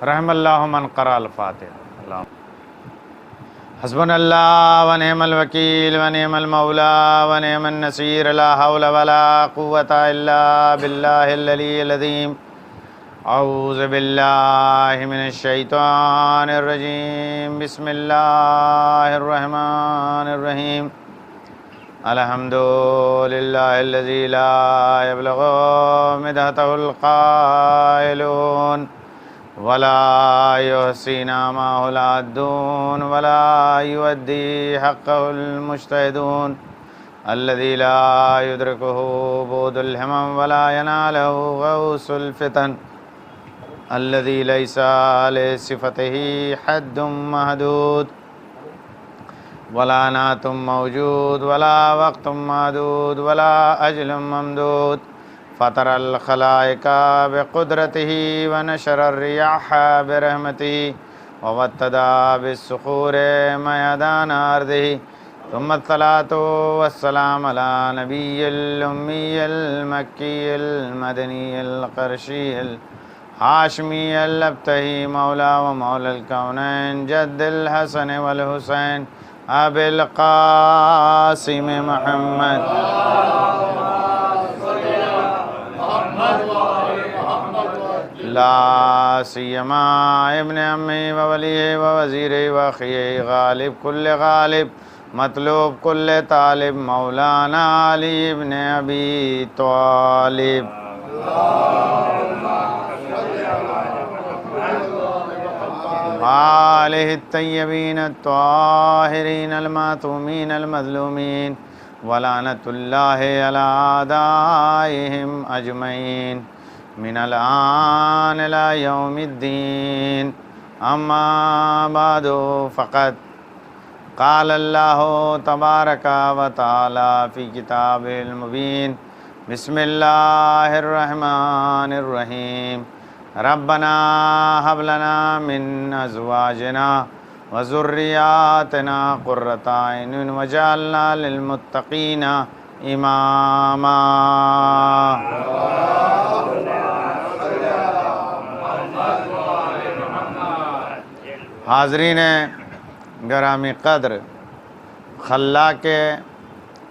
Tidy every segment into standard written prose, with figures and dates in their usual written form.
رحم اللہ من قرأ الفاتحہ۔ حسبنا اللہ ونعم الوکیل ونعم المولا ونعم النصیر، لا حول ولا قوة الا باللہ العلی العظیم۔ اعوذ باللہ من الشیطان الرجیم، بسم اللہ الرحمن الرحیم۔ الحمد للہ الذی لا یبلغ مدحتہ القائلون ولا یحصی نعمہ العادون ولا یؤدی حقہ المجتہدون، الذی لا یدرکہ بعد الہمم ولا ینالہ غوث الفتن، الذی لیس لصفتہ حد محدود ولا نعت موجود ولا وقت معدود ولا اجل ممدود، فطر الخلائق بقدرته ونشر الرياح برحمته ووتد بالصخور ميدان أرضه، ثم الصلاة والسلام على نبي الأمي المكي المدني القرشي الهاشمي الأبتهي مولى ومولى الكونين، جد الحسن والحسين أبي القاسم محمد لا سیما ابن امی وولیہ ووزیرہ واخیہ غالب کل غالب مطلوب کل طالب مولانا علی ابن ابی طالب۔ آلہ الطیبین الطاہرین المعصومین المظلومین، ولعنۃ اللہ علی اعدائہم اجمعین من الآن إلى يوم الدين، أما بعد فقد قال الله تبارك وتعالى في كتابه المبين، بسم الله الرحمن الرحيم، ربنا هب لنا من أزواجنا وذرياتنا قرة أعين واجعلنا للمتقين إماما۔ حاضرین گرامی قدر، خلاق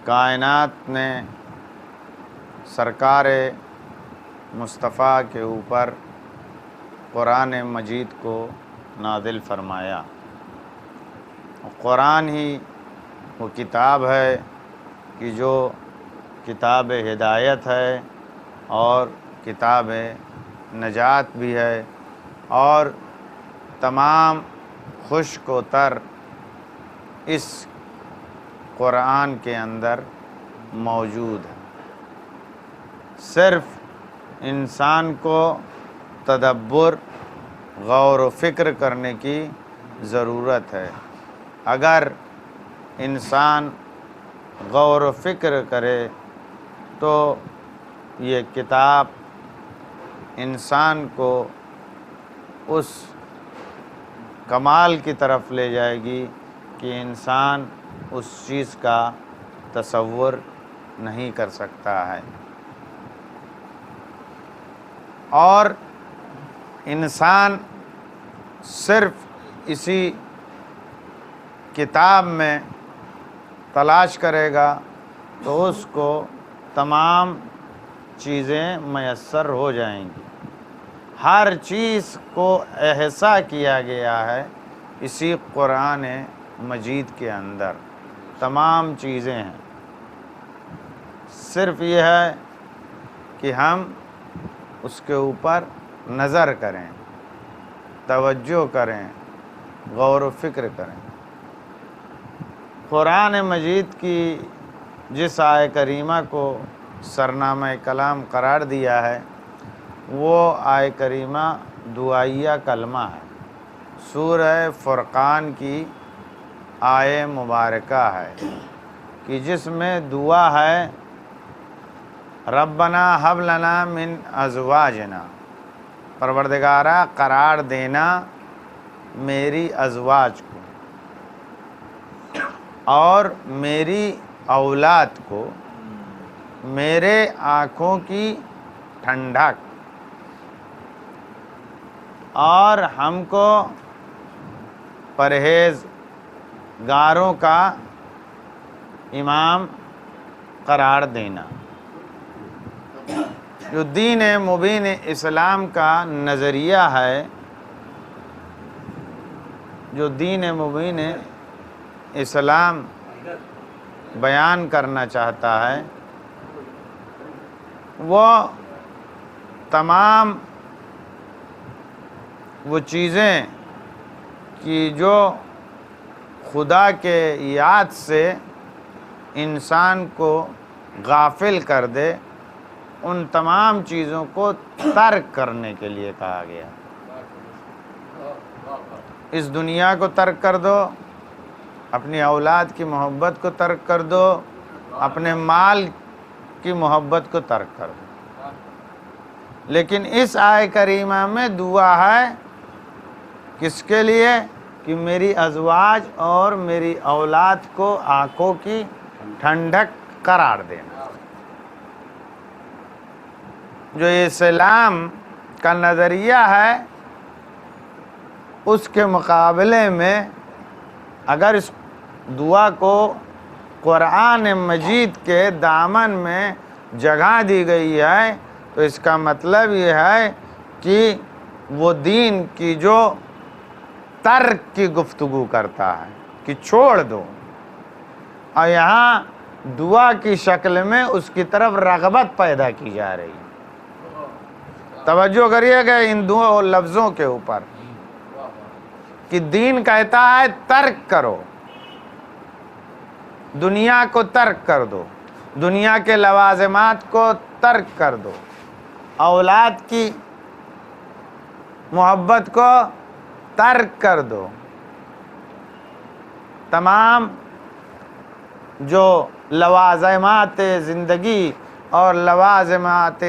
کائنات نے سرکار مصطفیٰ کے اوپر قرآن مجید کو نازل فرمایا۔ قرآن ہی وہ کتاب ہے کہ جو کتاب ہدایت ہے اور کتاب نجات بھی ہے، اور تمام خشک و تر اس قرآن کے اندر موجود ہے۔ صرف انسان کو تدبر، غور و فکر کرنے کی ضرورت ہے۔ اگر انسان غور و فکر کرے تو یہ کتاب انسان کو اس کمال کی طرف لے جائے گی کہ انسان اس چیز کا تصور نہیں کر سکتا ہے، اور انسان صرف اسی کتاب میں تلاش کرے گا تو اس کو تمام چیزیں میسر ہو جائیں گی۔ ہر چیز کو احاطہ کیا گیا ہے اسی قرآن مجید کے اندر، تمام چیزیں ہیں۔ صرف یہ ہے کہ ہم اس کے اوپر نظر کریں، توجہ کریں، غور و فکر کریں۔ قرآن مجید کی جس آیہ کریمہ کو سرنامہ کلام قرار دیا ہے وہ آیہ کریمہ دعائیہ کلمہ ہے، سورہ فرقان کی آیہ مبارکہ ہے کہ جس میں دعا ہے ربنا ہب لنا من ازواجنا، پروردگارہ قرار دینا میری ازواج کو اور میری اولاد کو میرے آنکھوں کی ٹھنڈک، اور ہم کو پرہیزگاروں کا امام قرار دینا۔ جو دین مبین اسلام کا نظریہ ہے، جو دین مبین اسلام بیان کرنا چاہتا ہے، وہ تمام وہ چیزیں کہ جو خدا کے یاد سے انسان کو غافل کر دے، ان تمام چیزوں کو ترک کرنے کے لیے کہا گیا۔ اس دنیا کو ترک کر دو، اپنی اولاد کی محبت کو ترک کر دو، اپنے مال کی محبت کو ترک کر دو۔ لیکن اس آیت کریمہ میں دعا ہے کس کے لیے؟ کہ میری ازواج اور میری اولاد کو آنکھوں کی ٹھنڈک قرار دینا۔ جو اسلام کا نظریہ ہے، اس کے مقابلے میں اگر اس دعا کو قرآن مجید کے دامن میں جگہ دی گئی ہے تو اس کا مطلب یہ ہے کہ وہ دین کی جو ترک کی گفتگو کرتا ہے کہ چھوڑ دو، اور یہاں دعا کی شکل میں اس کی طرف رغبت پیدا کی جا رہی ہے۔ توجہ کریے گا ان دو لفظوں کے اوپر کہ دین کہتا ہے ترک کرو، دنیا کو ترک کر دو، دنیا کے لوازمات کو ترک کر دو، اولاد کی محبت کو ترک کر دو، تمام جو لوازمات زندگی اور لوازمات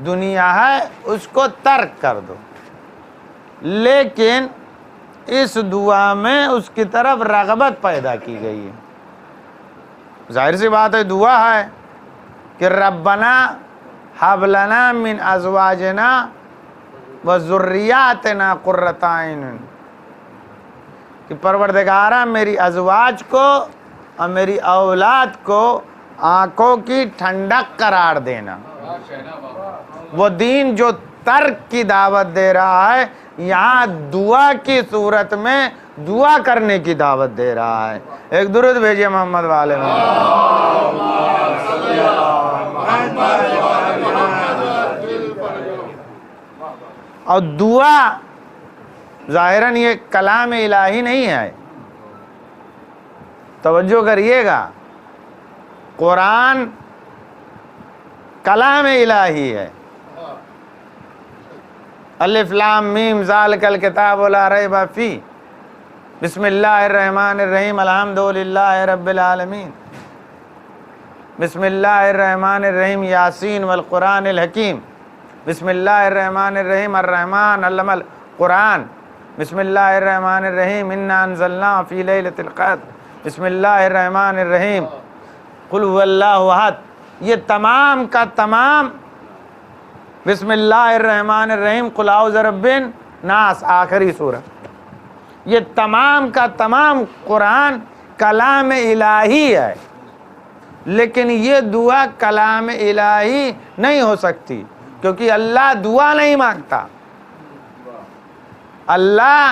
دنیا ہے اس کو ترک کر دو۔ لیکن اس دعا میں اس کی طرف رغبت پیدا کی گئی ہے۔ ظاہر سی بات ہے، دعا ہے کہ ربنا ہب لنا من ازواجنا و ذریاتنا قرۃ اعین، کہ پروردگارہ میری ازواج کو اور میری اولاد کو آنکھوں کی ٹھنڈک قرار دینا۔ وہ دین جو ترک کی دعوت دے رہا ہے، یہاں دعا کی صورت میں دعا کرنے کی دعوت دے رہا ہے۔ ایک درود بھیجیے محمد والے اور دعا ظاہراً یہ کلام الہی نہیں ہے، توجہ کریے گا، قرآن کلام الہی ہے۔ الف لام میم ذالک الکتاب لا ریب فیہ، بسم اللہ الرحمن الرحیم، الحمدللہ رب العالمین، بسم اللہ الرحمن الرحیم، یاسین والقرآن الحکیم، بسم اللہ الرحمن الرحیم، الرحمن علم القرآن، بسم اللہ الرحمن الرحیم، انا انزلناہ فی لیلۃ القدر، بسم اللہ الرحمن الرحیم، قل هو اللہ احد۔ یہ تمام کا تمام بسم اللہ الرحمن الرحیم، قل اعوذ برب الناس، آخری سورہ، یہ تمام کا تمام قرآن کلام الہی ہے۔ لیکن یہ دعا کلام الہی نہیں ہو سکتی، کیونکہ اللہ دعا نہیں مانگتا، اللہ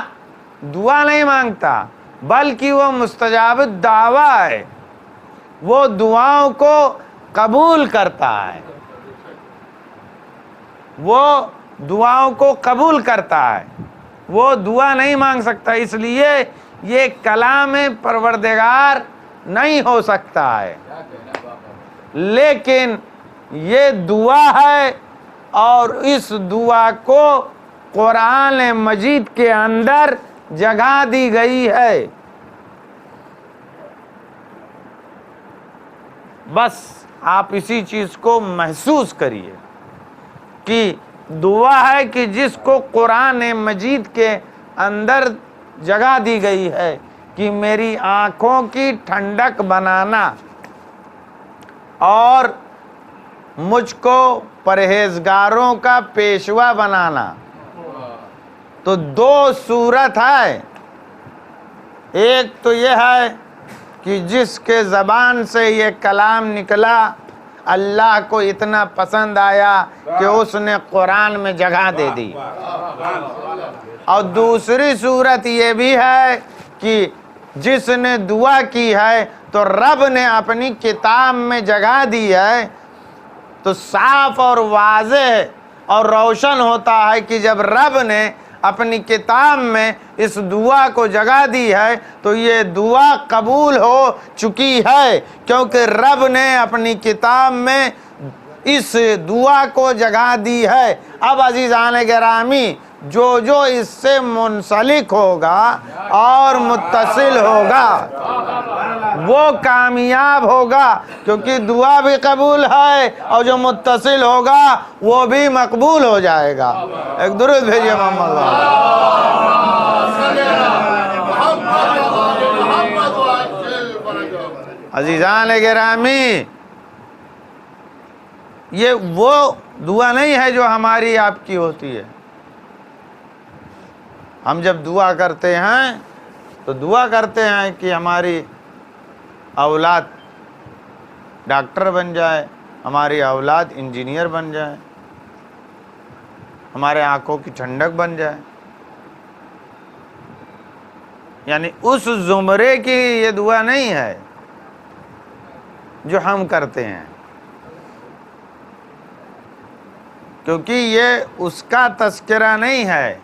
دعا نہیں مانگتا، بلکہ وہ مستجاب الدعویٰ ہے، وہ دعاؤں کو قبول کرتا ہے، وہ دعاؤں کو قبول کرتا ہے، وہ دعا نہیں مانگ سکتا، اس لیے یہ کلام پروردگار نہیں ہو سکتا ہے۔ لیکن یہ دعا ہے، اور اس دعا کو قرآن مجید کے اندر جگہ دی گئی ہے۔ بس آپ اسی چیز کو محسوس کریے کہ دعا ہے کہ جس کو قرآن مجید کے اندر جگہ دی گئی ہے کہ میری آنکھوں کی ٹھنڈک بنانا اور مجھ کو پرہیزگاروں کا پیشوا بنانا۔ تو دو صورت ہے، ایک تو یہ ہے کہ جس کے زبان سے یہ کلام نکلا اللہ کو اتنا پسند آیا کہ اس نے قرآن میں جگہ دے دی، اور دوسری صورت یہ بھی ہے کہ جس نے دعا کی ہے تو رب نے اپنی کتاب میں جگہ دی ہے، تو صاف اور واضح اور روشن ہوتا ہے کہ جب رب نے اپنی کتاب میں اس دعا کو جگہ دی ہے تو یہ دعا قبول ہو چکی ہے، کیونکہ رب نے اپنی کتاب میں اس دعا کو جگہ دی ہے۔ اب عزیزان گرامی، جو اس سے منسلک ہوگا اور متصل ہوگا وہ کامیاب ہوگا، کیونکہ دعا بھی قبول ہے اور جو متصل ہوگا وہ بھی مقبول ہو جائے گا۔ ایک درود بھیجئے محمد عزیزان گرامی، یہ وہ دعا نہیں ہے جو ہماری آپ کی ہوتی ہے۔ ہم جب دعا کرتے ہیں تو دعا کرتے ہیں کہ ہماری اولاد ڈاکٹر بن جائے، ہماری اولاد انجینئر بن جائے، ہمارے آنکھوں کی ٹھنڈک بن جائے، یعنی اس زمرے کی یہ دعا نہیں ہے جو ہم کرتے ہیں، کیونکہ یہ اس کا تذکرہ نہیں ہے۔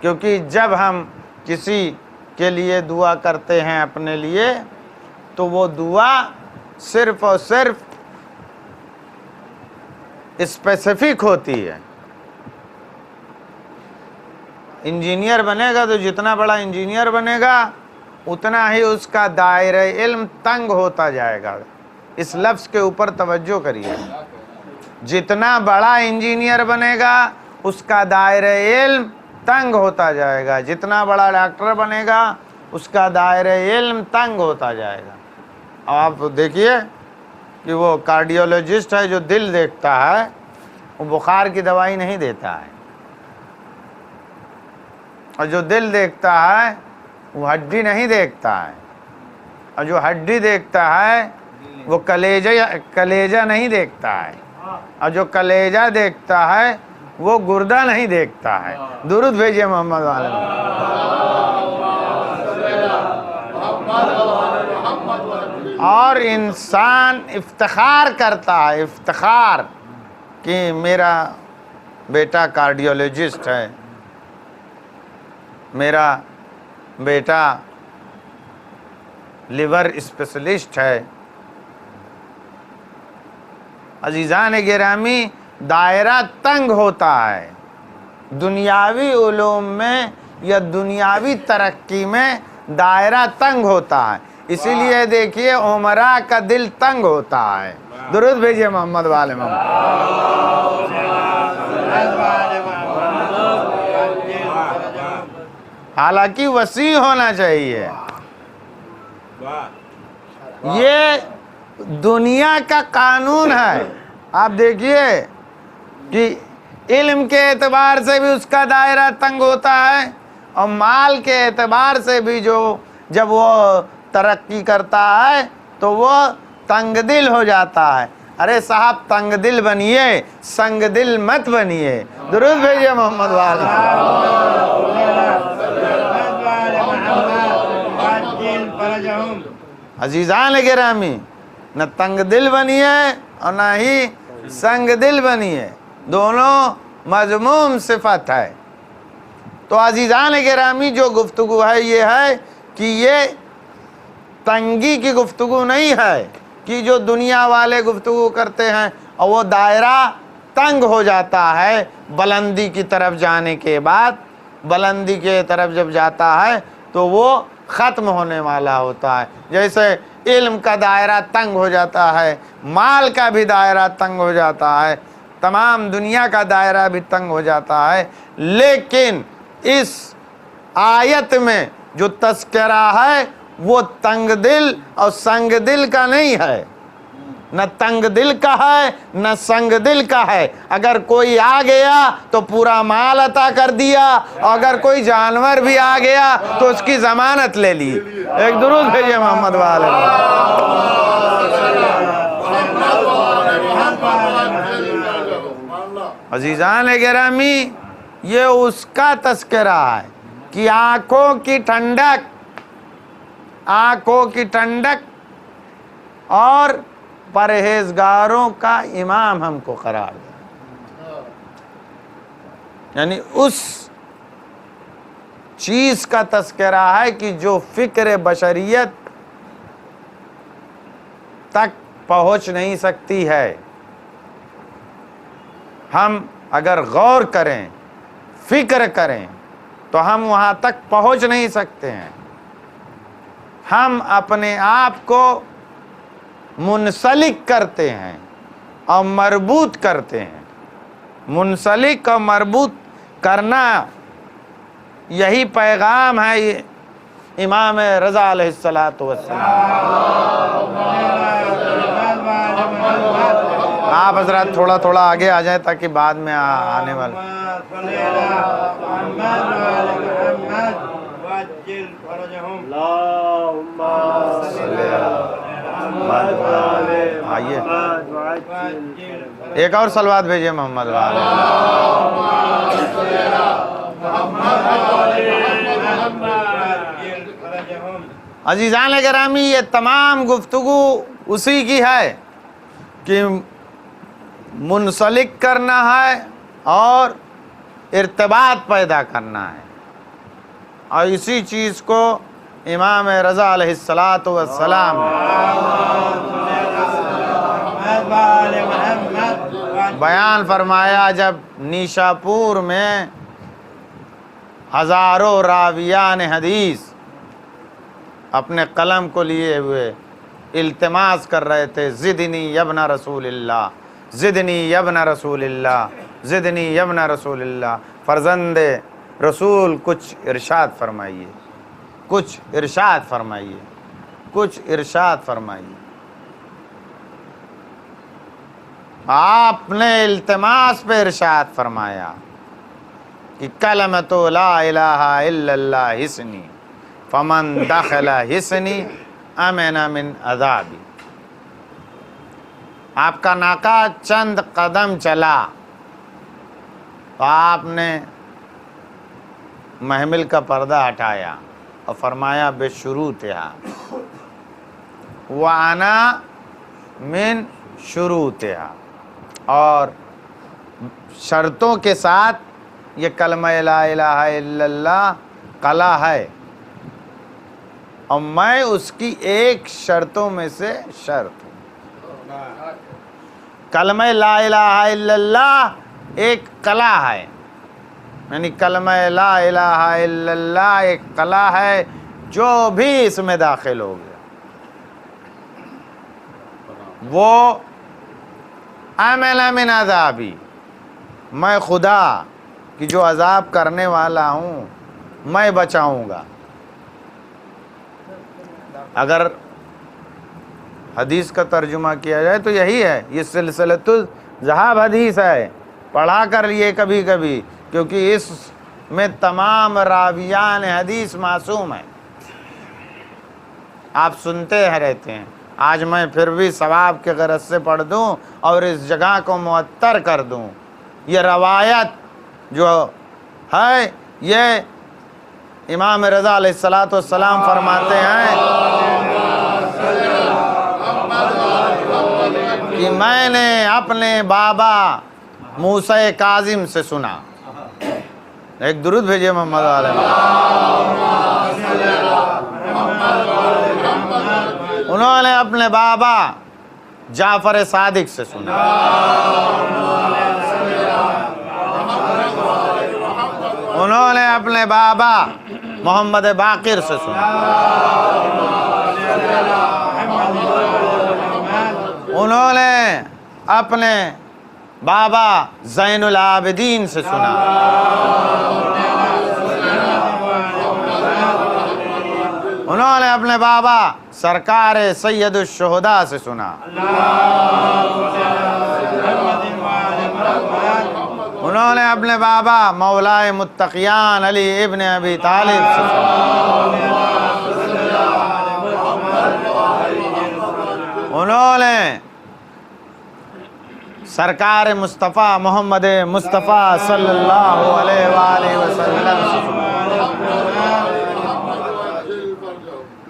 کیونکہ جب ہم کسی کے لیے دعا کرتے ہیں اپنے لیے تو وہ دعا صرف اور صرف اسپیسیفک ہوتی ہے۔ انجینئر بنے گا تو جتنا بڑا انجینئر بنے گا اتنا ہی اس کا دائرہ علم تنگ ہوتا جائے گا۔ اس لفظ کے اوپر توجہ کریے، جتنا بڑا انجینئر بنے گا اس کا دائرہ علم تنگ ہوتا جائے گا، جتنا بڑا ڈاکٹر بنے گا اس کا دائرہ علم تنگ ہوتا جائے گا۔ اب آپ دیکھیے کہ وہ کارڈیولوجسٹ ہے جو دل دیکھتا ہے، وہ بخار کی دوائی نہیں دیتا ہے، اور جو دل دیکھتا ہے وہ ہڈی نہیں دیکھتا ہے، اور جو ہڈی دیکھتا ہے وہ کلیجہ نہیں دیکھتا ہے، اور جو کلیجہ دیکھتا ہے وہ گردہ نہیں دیکھتا ہے۔ درود بھیجئے محمد علیہ۔ اور انسان افتخار کرتا ہے، افتخار کہ میرا بیٹا کارڈیولوجسٹ ہے، میرا بیٹا لیور اسپیشلسٹ ہے۔ عزیزان گرامی، دائرہ تنگ ہوتا ہے دنیاوی علوم میں یا دنیاوی ترقی میں، دائرہ تنگ ہوتا ہے، اسی لیے دیکھیے عمرہ کا دل تنگ ہوتا ہے۔ درود بھیجئے محمد والے محمد۔ حالانکہ وسیع ہونا چاہیے، یہ دنیا کا قانون ہے۔ آپ دیکھیے کہ علم کے اعتبار سے بھی اس کا دائرہ تنگ ہوتا ہے، اور مال کے اعتبار سے بھی جب وہ ترقی کرتا ہے تو وہ تنگ دل ہو جاتا ہے۔ ارے صاحب تنگ دل بنیے، سنگ دل مت بنیے۔ درود بھیجئے محمد والے۔ عزیزان گرامی، نہ تنگ دل بنیے اور نہ ہی سنگ دل بنیے، دونوں مذموم صفت ہے۔ تو عزیزان گرامی، جو گفتگو ہے یہ ہے کہ یہ تنگی کی گفتگو نہیں ہے کہ جو دنیا والے گفتگو کرتے ہیں اور وہ دائرہ تنگ ہو جاتا ہے بلندی کی طرف جانے کے بعد، بلندی کے طرف جب جاتا ہے تو وہ ختم ہونے والا ہوتا ہے۔ جیسے علم کا دائرہ تنگ ہو جاتا ہے، مال کا بھی دائرہ تنگ ہو جاتا ہے، تمام دنیا کا دائرہ بھی تنگ ہو جاتا ہے، لیکن اس آیت میں جو تذکرہ ہے وہ تنگ دل اور سنگ دل کا نہیں ہے۔ نہ تنگ دل کا ہے نہ سنگ دل کا ہے. اگر کوئی آ گیا تو پورا مال عطا کر دیا، اور اگر کوئی جانور بھی آ گیا تو اس کی ضمانت لے لی. ایک درود بھیجیے محمد والے. عزیزان گرامی، یہ اس کا تذکرہ ہے کہ آنکھوں کی ٹھنڈک اور پرہیزگاروں کا امام ہم کو قرار دیا. یعنی اس چیز کا تذکرہ ہے کہ جو فکر بشریت تک پہنچ نہیں سکتی ہے. ہم اگر غور کریں، فکر کریں تو ہم وہاں تک پہنچ نہیں سکتے ہیں. ہم اپنے آپ کو منسلک کرتے ہیں اور مربوط کرتے ہیں. منسلک اور مربوط کرنا، یہی پیغام ہے امام رضا علیہ السلام. آپ حضرات تھوڑا تھوڑا آگے آ جائیں تاکہ بعد میں آنے والے. آئیے ایک اور صلوات بھیجیے محمد والے. عزیزان گرامی، یہ تمام گفتگو اسی کی ہے کہ منسلک کرنا ہے اور ارتباط پیدا کرنا ہے، اور اسی چیز کو امام رضا علیہ السلام بیان فرمایا. جب نیشاپور میں ہزاروں راویان حدیث اپنے قلم کو لیے ہوئے التماس کر رہے تھے، زدنی یبن رسول اللہ، زدنی یبن رسول اللہ، زدنی یبن رسول اللہ. فرزند رسول کچھ ارشاد فرمائیے، کچھ ارشاد فرمائیے، کچھ ارشاد فرمائیے. آپ نے التماس پہ ارشاد فرمایا کہ کلمۃ لا الہ الا اللہ حسنی فمن دخل حسنی امن من عذابی. آپ کا ناقہ چند قدم چلا تو آپ نے محمل کا پردہ ہٹایا اور فرمایا بشروطہا وانا من شروطہا، اور شرطوں کے ساتھ یہ کلمہ لا الہ الا اللہ قلع ہے، اور میں اس کی ایک شرطوں میں سے شرط ہوں. کلمہ لا الہ الا اللہ ایک قلع ہے، یعنی کلمہ لا الہ الا اللہ ایک قلع ہے، جو بھی اس میں داخل ہو گیا وہ امن من عذابی، میں خدا کی جو عذاب کرنے والا ہوں میں بچاؤں گا. اگر حدیث کا ترجمہ کیا جائے تو یہی ہے. یہ سلسلۃ الذھاب حدیث ہے، پڑھا کر لیے کبھی کبھی، کیونکہ اس میں تمام راویان حدیث معصوم ہیں. آپ سنتے رہتے ہیں. آج میں پھر بھی ثواب کے غرض سے پڑھ دوں اور اس جگہ کو معطر کر دوں. یہ روایت جو ہے یہ امام رضا علیہ السلام فرماتے ہیں کہ میں نے اپنے بابا موسیٰ کاظم سے سنا. ایک درود بھیجیے محمد علیہ. انہوں نے اپنے بابا جعفر صادق سے سنا. انہوں نے اپنے بابا محمد باقر سے سنا. انہوں نے اپنے بابا زین العابدین سے سنا. انہوں نے اپنے بابا سرکار سید الشہداء سے سنا، انہوں نے اپنے بابا مولائے متقیان علی ابن ابی طالب سے سنا، انہوں نے سرکار مصطفیٰ محمد مصطفیٰ صلی اللہ علیہ وآلہ وسلم سے سنا،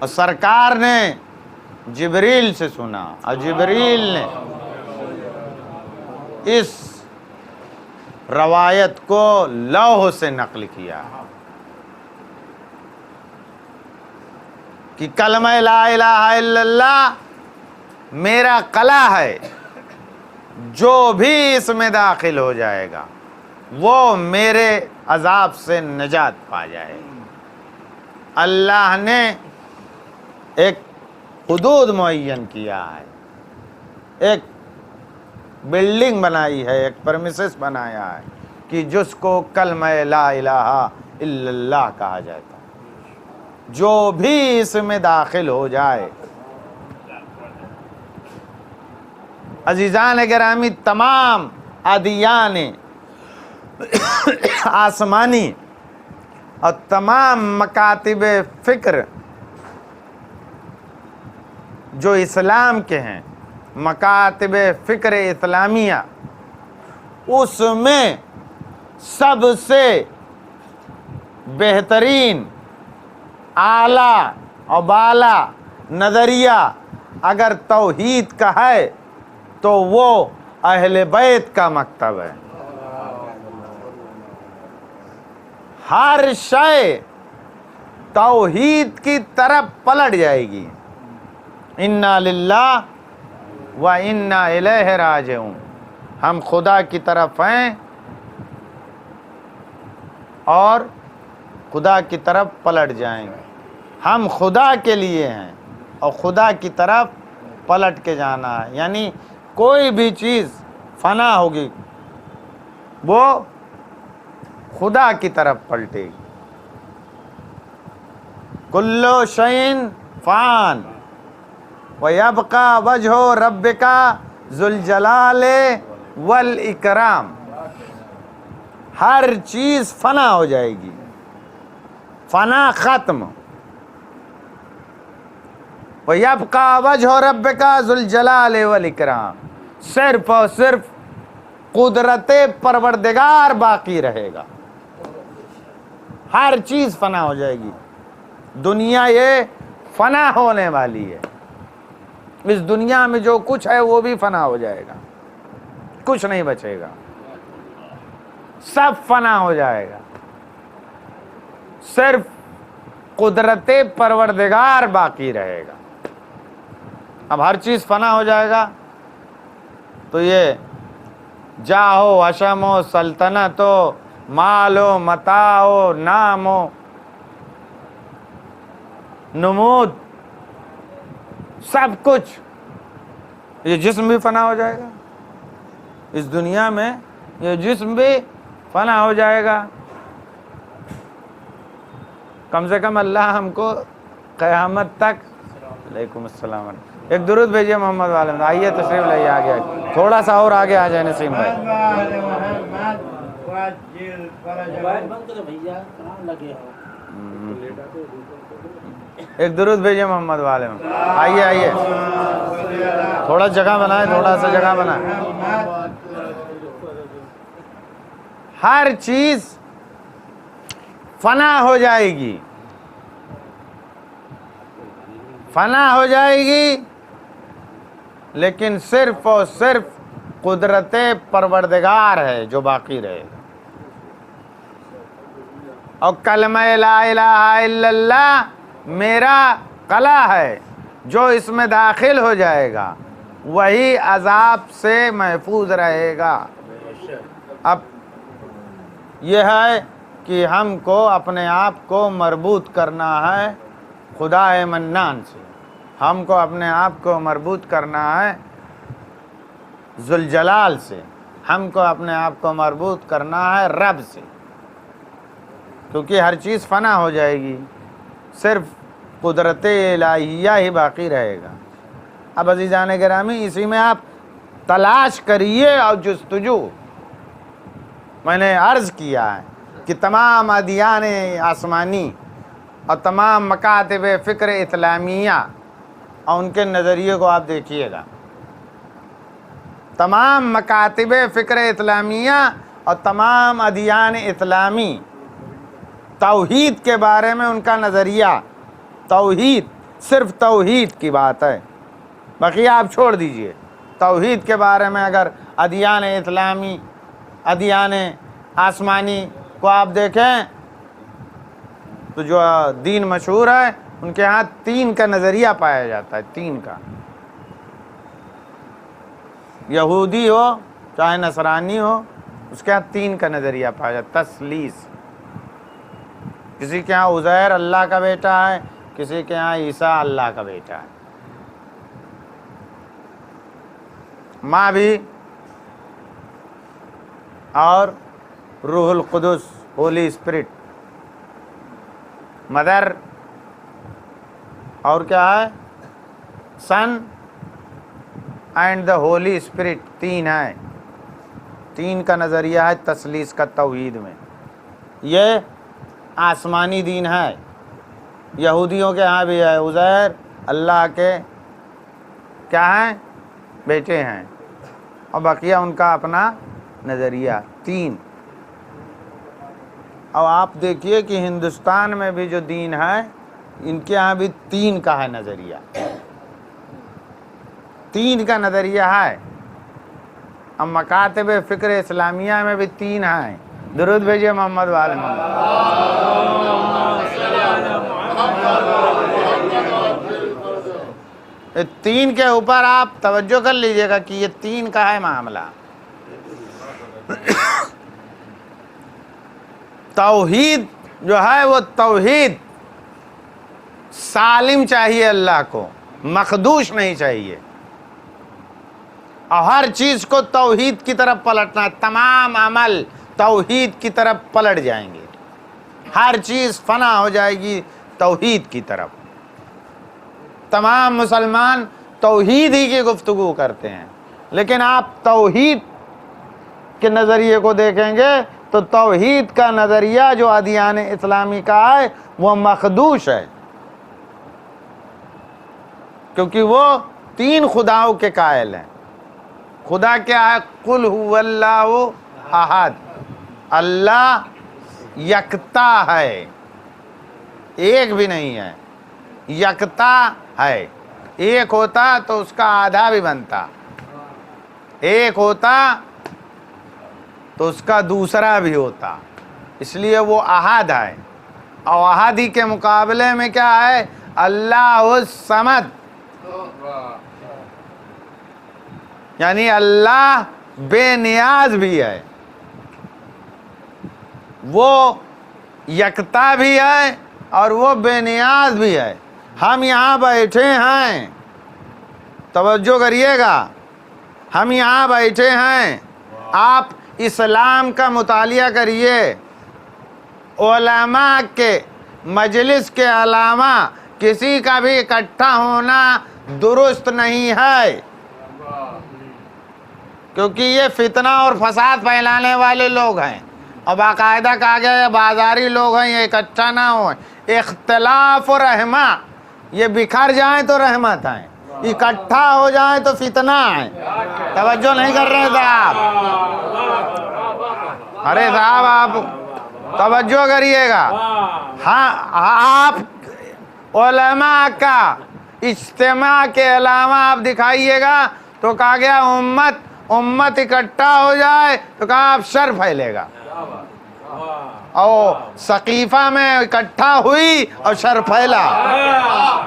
اور سرکار نے جبریل سے سنا، اور جبریل نے اس روایت کو لوح سے نقل کیا کہ کلمہ لا الہ الا اللہ میرا قلعہ ہے، جو بھی اس میں داخل ہو جائے گا وہ میرے عذاب سے نجات پا جائے گا۔ اللہ نے ایک حدود معین کیا ہے، ایک بلڈنگ بنائی ہے، ایک پرمیسس بنایا ہے کہ جس کو کلمہ لا الہ الا اللہ کہا جاتا ہے، جو بھی اس میں داخل ہو جائے۔ عزیزان گرامی، تمام ادیان آسمانی اور تمام مکاتب فکر جو اسلام کے ہیں، مکاتب فکر اسلامیہ، اس میں سب سے بہترین اعلیٰ اور بالا نظریہ اگر توحید کا ہے تو وہ اہل بیت کا مکتب ہے۔ ہر شے توحید کی طرف پلٹ جائے گی، انا للہ و انا الیہ راجعون، ہم خدا کی طرف ہیں اور خدا کی طرف پلٹ جائیں گے، ہم خدا کے لیے ہیں اور خدا کی طرف پلٹ کے جانا ہے۔ یعنی کوئی بھی چیز فنا ہوگی وہ خدا کی طرف پلٹے گی۔ کلو شیء فان وَيَبْقَى وَجْهُ رَبِّكَ ذُو الْجَلَالِ وَالْإِكْرَامِ، ہر چیز فنا ہو جائے گی، فنا ختم۔ وَيَبْقَى وَجْهُ رَبِّكَ ذُو الْجَلَالِ وَالْإِكْرَامِ، صرف اور صرف قدرت پروردگار باقی رہے گا، ہر چیز فنا ہو جائے گی۔ دنیا یہ فنا ہونے والی ہے، اس دنیا میں جو کچھ ہے وہ بھی فنا ہو جائے گا، کچھ نہیں بچے گا، سب فنا ہو جائے گا، صرف قدرت پروردگار باقی رہے گا۔ اب ہر چیز فنا ہو جائے گا تو یہ جاہ و حشم و سلطنت و مال و متاع و نام و نمود، سب کچھ، یہ جسم بھی فنا ہو جائے گا، اس دنیا میں یہ جسم بھی فنا ہو جائے گا۔ کم سے کم اللہ ہم کو قیامت تک، علیکم السلام، ایک درود بھیجیے محمد والے میں، آئیے تشریف لائیے آگے، تھوڑا سا اور آگے آ جائیں نسیم بھائی، ایک درود بھیجیے محمد والے میں، آئیے آئیے، تھوڑا جگہ بنائے، تھوڑا سا جگہ بنائے۔ ہر چیز فنا ہو جائے گی، فنا ہو جائے گی، لیکن صرف اور صرف قدرت پروردگار ہے جو باقی رہے گا۔ اور کلمہ لا الہ الا اللہ میرا قلعہ ہے، جو اس میں داخل ہو جائے گا وہی عذاب سے محفوظ رہے گا۔ اب یہ ہے کہ ہم کو اپنے آپ کو مربوط کرنا ہے خدا منان سے، ہم کو اپنے آپ کو مربوط کرنا ہے ذوالجلال سے، ہم کو اپنے آپ کو مربوط کرنا ہے رب سے، کیونکہ ہر چیز فنا ہو جائے گی، صرف قدرت الہیہ ہی باقی رہے گا۔ اب عزیزان گرامی، اسی میں آپ تلاش کریے اور جستجو۔ میں نے عرض کیا ہے کہ تمام ادیان آسمانی اور تمام مکاتب فکر اسلامیہ اور ان کے نظریے کو آپ دیکھیے گا۔ تمام مکاتب فکر اسلامیہ اور تمام ادیان اسلامی توحید کے بارے میں ان کا نظریہ توحید، صرف توحید کی بات ہے، باقی آپ چھوڑ دیجئے۔ توحید کے بارے میں اگر ادیان اسلامی، ادیان آسمانی کو آپ دیکھیں تو جو دین مشہور ہے ان کے ہاں 3 کا نظریہ پایا جاتا ہے، 3 کا۔ یہودی ہو چاہے نصرانی ہو، اس کے ہاں 3 کا نظریہ پایا جاتا ہے، تثلیث۔ کسی کے ہاں عزیر اللہ کا بیٹا ہے، کسی کے ہاں عیسیٰ اللہ کا بیٹا ہے، ماں بھی اور روح القدس، ہولی اسپرٹ، مدر اور کیا ہے، سن اینڈ دا ہولی اسپرٹ، 3 ہے۔ 3 کا نظریہ ہے تثلیث کا توحید میں۔ یہ آسمانی دین ہے۔ یہودیوں کے ہاں بھی ہے، عزیر اللہ کے کیا ہیں، بیٹے ہیں، اور بقیہ ان کا اپنا نظریہ 3۔ اور آپ دیکھیے کہ ہندوستان میں بھی جو دین ہے ان کے ہاں بھی 3 کا ہے نظریہ، 3 کا نظریہ ہے۔ اب مکاتب فکر اسلامیہ میں بھی 3 ہیں۔ درود بھیجیے محمد وآل محمد۔ 3 کے اوپر آپ توجہ کر لیجئے گا کہ یہ 3 کا ہے معاملہ۔ توحید جو ہے وہ توحید سالم چاہیے، اللہ کو مخدوش نہیں چاہیے، اور ہر چیز کو توحید کی طرف پلٹنا، تمام عمل توحید کی طرف پلٹ جائیں گے، ہر چیز فنا ہو جائے گی توحید کی طرف۔ تمام مسلمان توحید ہی کی گفتگو کرتے ہیں، لیکن آپ توحید کے نظریے کو دیکھیں گے تو توحید کا نظریہ جو ادیان اسلامی کا ہے وہ مخدوش ہے، کیونکہ وہ 3 خداؤں کے قائل ہیں۔ خدا کیا ہے؟ قل هو اللہ احد، اللہ یکتا ہے، ایک بھی نہیں ہے، یکتا ہے۔ ایک ہوتا تو اس کا آدھا بھی بنتا، ایک ہوتا تو اس کا دوسرا بھی ہوتا، اس لیے وہ احد ہے۔ اور احد ہی کے مقابلے میں کیا ہے؟ اللہ الصمد، یعنی اللہ بے نیاز بھی ہے، وہ یکتا بھی ہے اور وہ بے نیاز بھی ہے۔ ہم یہاں بیٹھے ہیں، توجہ کریے گا، ہم یہاں بیٹھے ہیں، آپ اسلام کا مطالعہ کریے، علماء کے مجلس کے علاوہ کسی کا بھی اکٹھا ہونا درست نہیں ہے، کیونکہ یہ فتنہ اور فساد پھیلانے والے لوگ ہیں، اور باقاعدہ کہا گیا ہے بازاری لوگ ہیں، یہ اکٹھا نہ ہوں۔ اختلاف و رحمہ، یہ بکھر جائیں تو رحمت ہے، اکٹھا ہو جائیں تو فتنہ ہے۔ توجہ نہیں کر رہے صاحب، ارے صاحب آپ توجہ کریے گا۔ ہاں، آپ علماء کا اجتماع کے علاوہ آپ دکھائیے گا تو کہا گیا امت اکٹھا ہو جائے تو کہا آپ شر پھیلے گا، اور ثقیفہ میں اکٹھا ہوئی اور شر پھیلا۔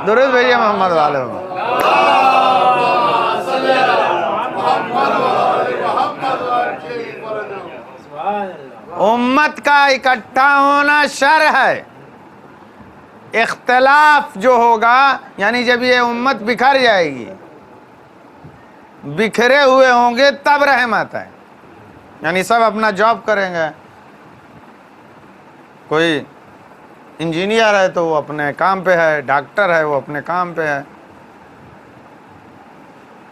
درود بھیجیے محمد والے۔ امت کا اکٹھا ہونا شر ہے، اختلاف جو ہوگا یعنی جب یہ امت بکھر جائے گی، بکھرے ہوئے ہوں گے تب رحمت ہے، یعنی سب اپنا جاب کریں گے، کوئی انجینئر ہے تو وہ اپنے کام پہ ہے، ڈاکٹر ہے وہ اپنے کام پہ ہے،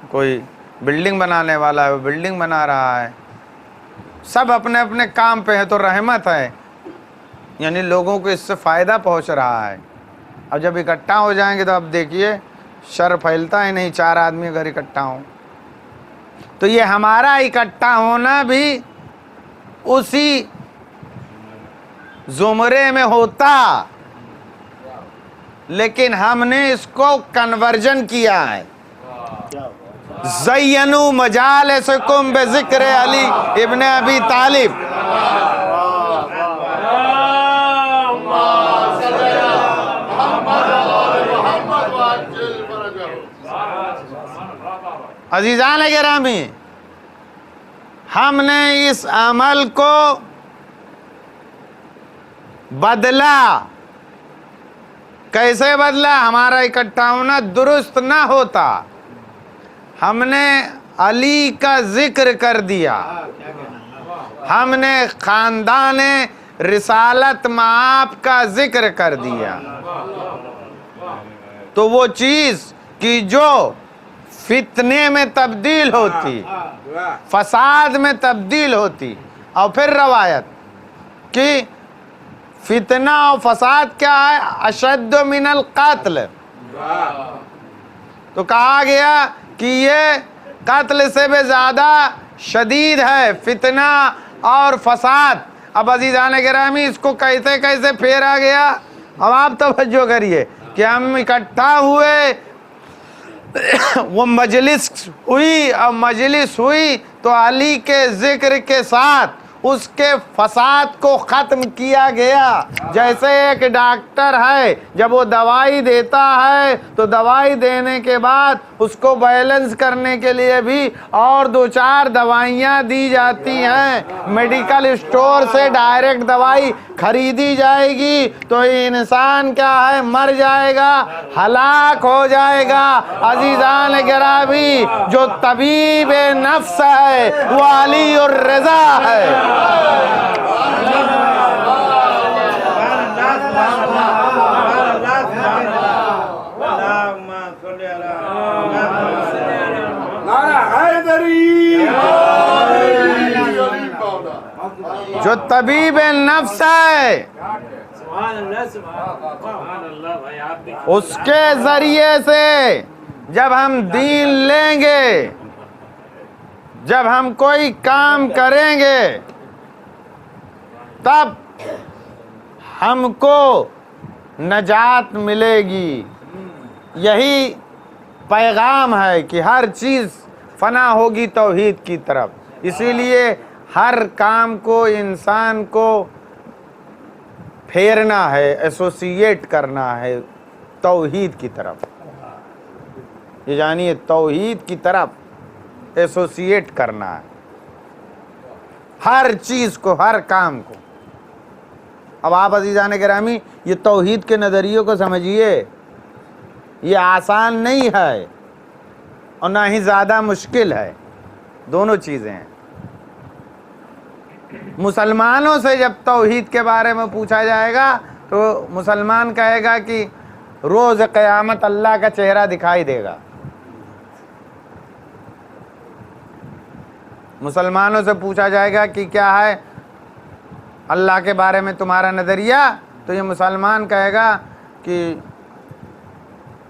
کوئی بلڈنگ بنانے والا ہے وہ بلڈنگ بنا رہا ہے، سب اپنے اپنے کام پہ ہے، تو رحمت ہے، یعنی لوگوں کو اس سے فائدہ پہنچ رہا ہے۔ اب جب اکٹھا ہو جائیں گے تو اب دیکھیے شر پھیلتا ہی نہیں، 4 آدمی اگر اکٹھا ہوں تو یہ ہمارا اکٹھا ہونا بھی اسی زمرے میں ہوتا، لیکن ہم نے اس کو کنورژن کیا ہے۔ زینوا مجالسکم بذکر علی ابن ابی طالب، عزیزان گرامی، ہم نے اس عمل کو بدلا۔ کیسے بدلا؟ ہمارا اکٹھا ہونا درست نہ ہوتا، ہم نے علی کا ذکر کر دیا، ہم نے خاندان رسالت مآب کا ذکر کر دیا، تو وہ چیز کہ جو فتنے میں تبدیل ہوتی، فساد میں تبدیل ہوتی، اور پھر روایت کہ فتنہ اور فساد کیا ہے؟ اشد من القتل، تو کہا گیا کہ یہ قتل سے بھی زیادہ شدید ہے فتنہ اور فساد۔ اب عزیزان گرامی اس کو کیسے کیسے پھیرا گیا، اب آپ توجہ کریے کہ ہم اکٹھا ہوئے، وہ مجلس ہوئی، اور مجلس ہوئی تو علی کے ذکر کے ساتھ اس کے فساد کو ختم کیا گیا۔ جیسے ایک ڈاکٹر ہے جب وہ دوائی دیتا ہے تو دوائی دینے کے بعد اس کو بیلنس کرنے کے لیے بھی اور 2-4 دوائیاں دی جاتی ہیں، میڈیکل اسٹور سے ڈائریکٹ دوائی خریدی جائے گی تو انسان کیا ہے؟ مر جائے گا، ہلاک ہو جائے گا۔ عزیزان گرامی، جو طبیب نفس ہے وہ علی الرضا ہے۔ جو طبیب نفس ہے اس کے ذریعے سے جب ہم دین لیں گے، جب ہم کوئی کام کریں گے، تب ہم کو نجات ملے گی۔ یہی پیغام ہے کہ ہر چیز فنا ہوگی توحید کی طرف، اسی لیے ہر کام کو انسان کو پھیرنا ہے، ایسوسیٹ کرنا ہے توحید کی طرف، یہ جانیے توحید کی طرف ایسوسیٹ کرنا ہے ہر چیز کو، ہر کام کو۔ اب آپ عزیزان گرامی یہ توحید کے نظریوں کو سمجھیے، یہ آسان نہیں ہے اور نہ ہی زیادہ مشکل ہے، دونوں چیزیں ہیں۔ مسلمانوں سے جب توحید کے بارے میں پوچھا جائے گا تو مسلمان کہے گا کہ روز قیامت اللہ کا چہرہ دکھائی دے گا۔ مسلمانوں سے پوچھا جائے گا کہ کیا ہے اللہ کے بارے میں تمہارا نظریہ، تو یہ مسلمان کہے گا کہ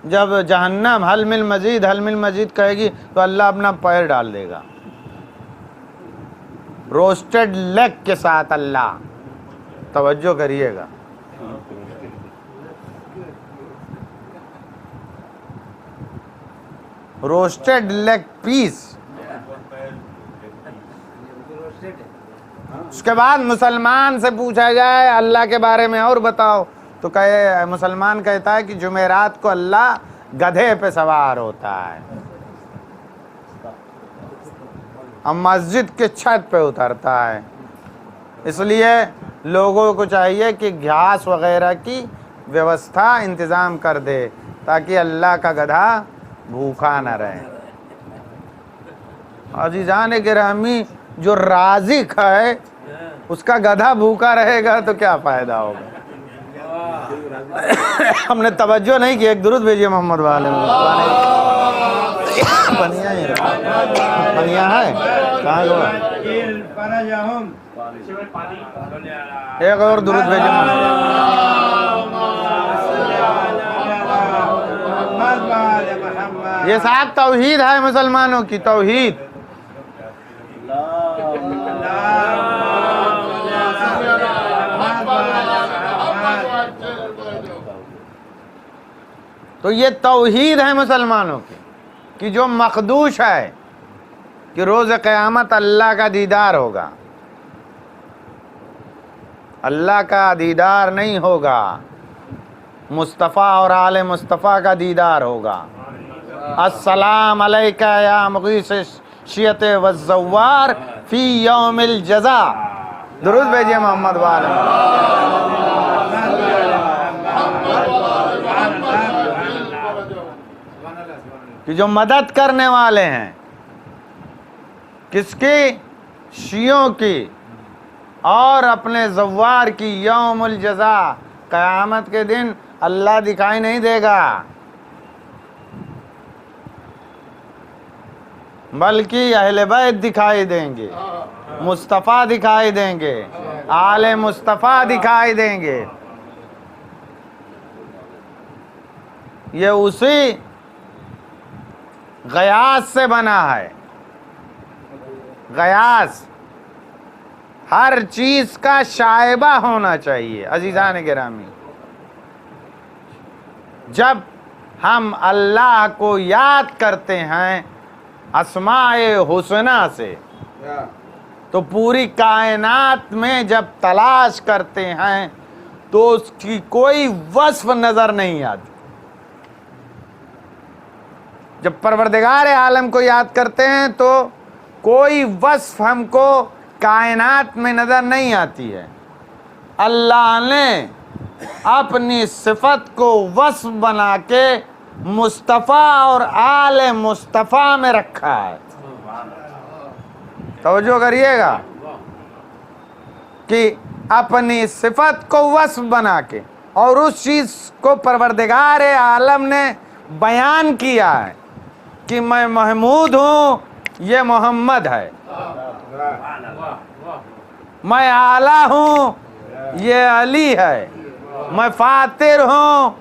جب جہنم حل من مزید حل من مزید کہے گی تو اللہ اپنا پیر ڈال دے گا، روسٹڈ لیگ کے ساتھ۔ اللہ توجہ کریے گا، روسٹڈ لیگ پیس۔ اس کے بعد مسلمان سے پوچھا جائے اللہ کے بارے میں اور بتاؤ، تو مسلمان کہتا ہے کہ جمعرات کو اللہ گدھے پہ سوار ہوتا ہے اور مسجد کے چھت پہ اترتا ہے۔ اس لیے لوگوں کو چاہیے کہ گھاس وغیرہ کی ویوستھا انتظام کر دے تاکہ اللہ کا گدھا بھوکا نہ رہے۔ عزیزان گرامی، جو رازق ہے اس کا گدھا بھوکا رہے گا تو کیا فائدہ ہوگا؟ ہم نے توجہ نہیں کی. ایک درود بھیجیے محمد والے پنیا ہی پنیا ہے کہاں گیا؟ ایک اور درود بھیجیے. یہ صاحب توحید ہے مسلمانوں کی توحید. تو یہ توحید ہے مسلمانوں کی کہ جو مخدوش ہے کہ روز قیامت اللہ کا دیدار ہوگا. اللہ کا دیدار نہیں ہوگا, مصطفیٰ اور آل مصطفیٰ کا دیدار ہوگا. السلام علیکہ یا مغیث شیعت والزوار فی یوم الجزا. درود بھیجئے محمد والے. کہ جو مدد کرنے والے ہیں کس کی؟ شیعوں کی اور اپنے زوار کی. یوم الجزا قیامت کے دن اللہ دکھائی نہیں دے گا بلکہ اہل بیت دکھائی دیں گے, مصطفیٰ دکھائی دیں گے, آل مصطفیٰ دکھائی دیں گے. یہ اسی غیاث سے بنا ہے. غیاث ہر چیز کا شائبہ ہونا چاہیے. عزیزان گرامی, جب ہم اللہ کو یاد کرتے ہیں اسماء حسنہ سے تو پوری کائنات میں جب تلاش کرتے ہیں تو اس کی کوئی وصف نظر نہیں آتی. جب پروردگار عالم کو یاد کرتے ہیں تو کوئی وصف ہم کو کائنات میں نظر نہیں آتی ہے. اللہ نے اپنی صفت کو وصف بنا کے مصطفیٰ اور آل مصطفیٰ میں رکھا ہے. توجہ کریے گا کہ اپنی صفت کو وصف بنا کے اور اس چیز کو پروردگار عالم نے بیان کیا ہے کہ میں محمود ہوں, یہ محمد ہے. میں اعلیٰ ہوں, یہ علی ہے. میں فاتر ہوں,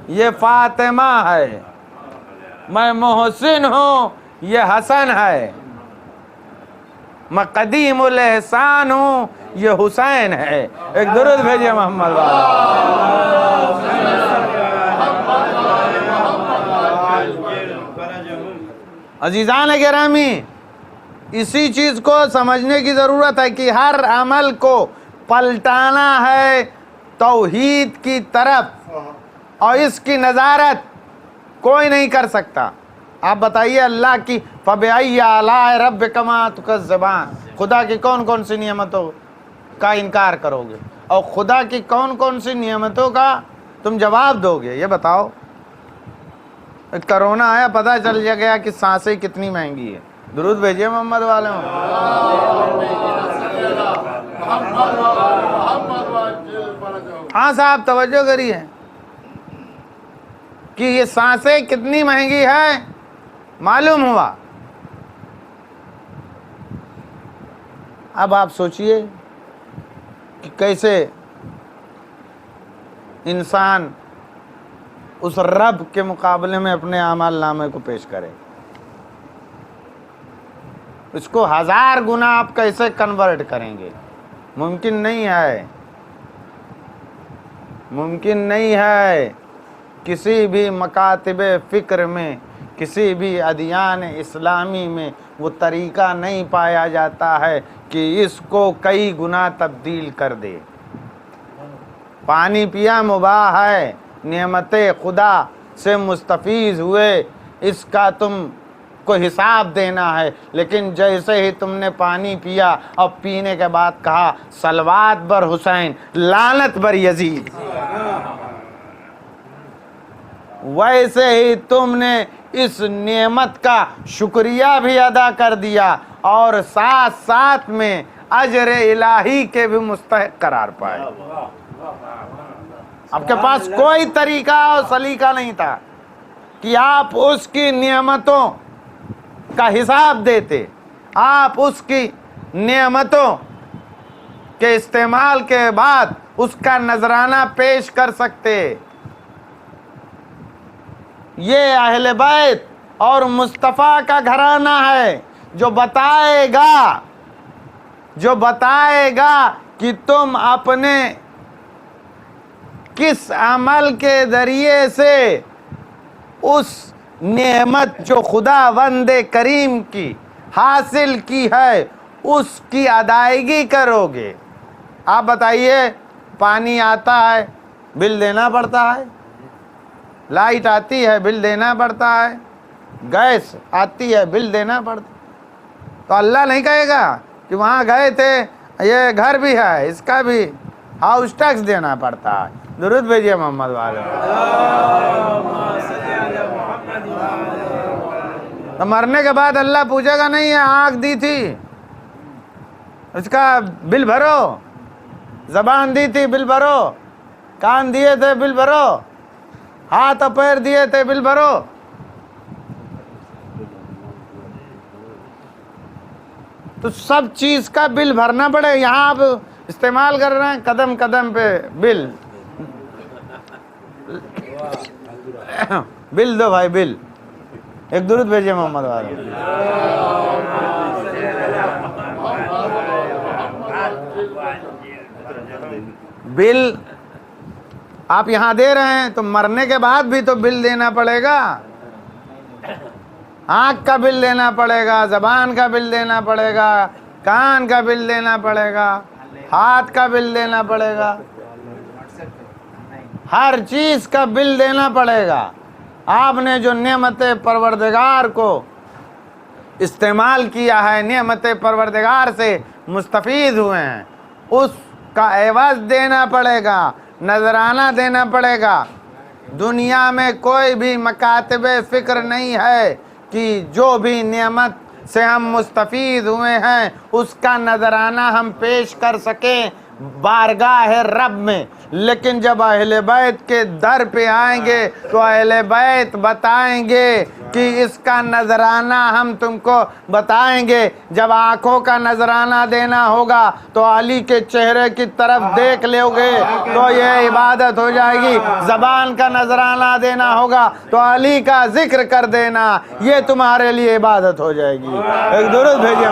یہ فاطمہ ہے. میں محسن ہوں, یہ حسن ہے. میں قدیم الاحسان ہوں, یہ حسین ہے. ایک درود بھیجئے محمد عزیزان گرامی, اسی چیز کو سمجھنے کی ضرورت ہے کہ ہر عمل کو پلٹانا ہے توحید کی طرف, اور اس کی نظارت کوئی نہیں کر سکتا. آپ بتائیے اللہ کی فَبِأَيِّ آلَاءِ رَبِّكُمَا تُكَذِّبَانِ, خدا کی کون کون سی نعمتوں کا انکار کرو گے اور خدا کی کون کون سی نعمتوں کا تم جواب دو گے؟ یہ بتاؤ. کرونا آیا, پتہ چل گیا کہ سانسیں کتنی مہنگی ہے. درود بھیجئے محمد والے. ہاں صاحب توجہ کریے کہ یہ سانسیں کتنی مہنگی ہے معلوم ہوا. اب آپ سوچئے کہ کیسے انسان اس رب کے مقابلے میں اپنے اعمال نامے کو پیش کرے. اس کو 1000 گنا آپ کیسے کنورٹ کریں گے؟ ممکن نہیں ہے, ممکن نہیں ہے. کسی بھی مکاتب فکر میں, کسی بھی ادیان اسلامی میں وہ طریقہ نہیں پایا جاتا ہے کہ اس کو کئی گنا تبدیل کر دے. پانی پیا مباح ہے, نعمت خدا سے مستفیض ہوئے, اس کا تم کو حساب دینا ہے. لیکن جیسے ہی تم نے پانی پیا اور پینے کے بعد کہا صلوات بر حسین لعنت بر یزید, ویسے ہی تم نے اس نعمت کا شکریہ بھی ادا کر دیا اور ساتھ ساتھ میں اجر الہی کے بھی مستحق قرار پائے. آپ کے پاس کوئی طریقہ اور سلیقہ نہیں تھا کہ آپ اس کی نعمتوں کا حساب دیتے، آپ اس کی نعمتوں کے استعمال کے بعد اس کا نذرانہ پیش کر سکتے۔ یہ اہل بیت اور مصطفیٰ کا گھرانہ ہے جو بتائے گا کہ تم اپنے کس عمل کے ذریعے سے اس نعمت جو خداوند کریم کی حاصل کی ہے اس کی ادائیگی کرو گے۔ آپ بتائیے، پانی آتا ہے بل دینا پڑتا ہے، لائٹ آتی ہے بل دینا پڑتا ہے، گیس آتی ہے بل دینا پڑتا ہے، تو اللہ نہیں کہے گا کہ وہاں گئے تھے یہ گھر بھی ہے اس کا بھی ہاؤس ٹیکس دینا پڑتا ہے؟ درود بھیجیے محمد والے۔ تو مرنے کے بعد اللہ پوچھے گا نہیں، یہ آنکھ دی تھی اس کا بل بھرو، زبان دی تھی بل بھرو، کان دیے تھے بل بھرو، ہاتھ اور پیر دیے تھے بل بھرو۔ تو سب چیز کا بل بھرنا پڑے۔ یہاں آپ استعمال کر رہے ہیں قدم قدم پہ بل، بل دو بھائی بل۔ ایک درود بھیجیے محمد والے۔ بل آپ یہاں دے رہے ہیں تو مرنے کے بعد بھی تو بل دینا پڑے گا، آنکھ کا بل دینا پڑے گا، زبان کا بل دینا پڑے گا، کان کا بل دینا پڑے گا، ہاتھ کا بل دینا پڑے گا، ہر چیز کا بل دینا پڑے گا۔ آپ نے جو نعمت پروردگار کو استعمال کیا ہے، نعمت پروردگار سے مستفید ہوئے ہیں، اس کا عوض دینا پڑے گا، نذرانہ دینا پڑے گا۔ دنیا میں کوئی بھی مکاتب فکر نہیں ہے کہ جو بھی نعمت سے ہم مستفید ہوئے ہیں اس کا نذرانہ ہم پیش کر سکیں بارگاہ رب میں، لیکن جب اہل بیت کے در پہ آئیں گے تو اہل بیت بتائیں گے کہ اس کا نذرانہ ہم تم کو بتائیں گے۔ جب آنکھوں کا نذرانہ دینا ہوگا تو علی کے چہرے کی طرف دیکھ لو گے تو یہ عبادت ہو جائے گی۔ زبان کا نذرانہ دینا ہوگا تو علی کا ذکر کر دینا، یہ تمہارے لیے عبادت ہو جائے گی۔ ایک درود بھیجیے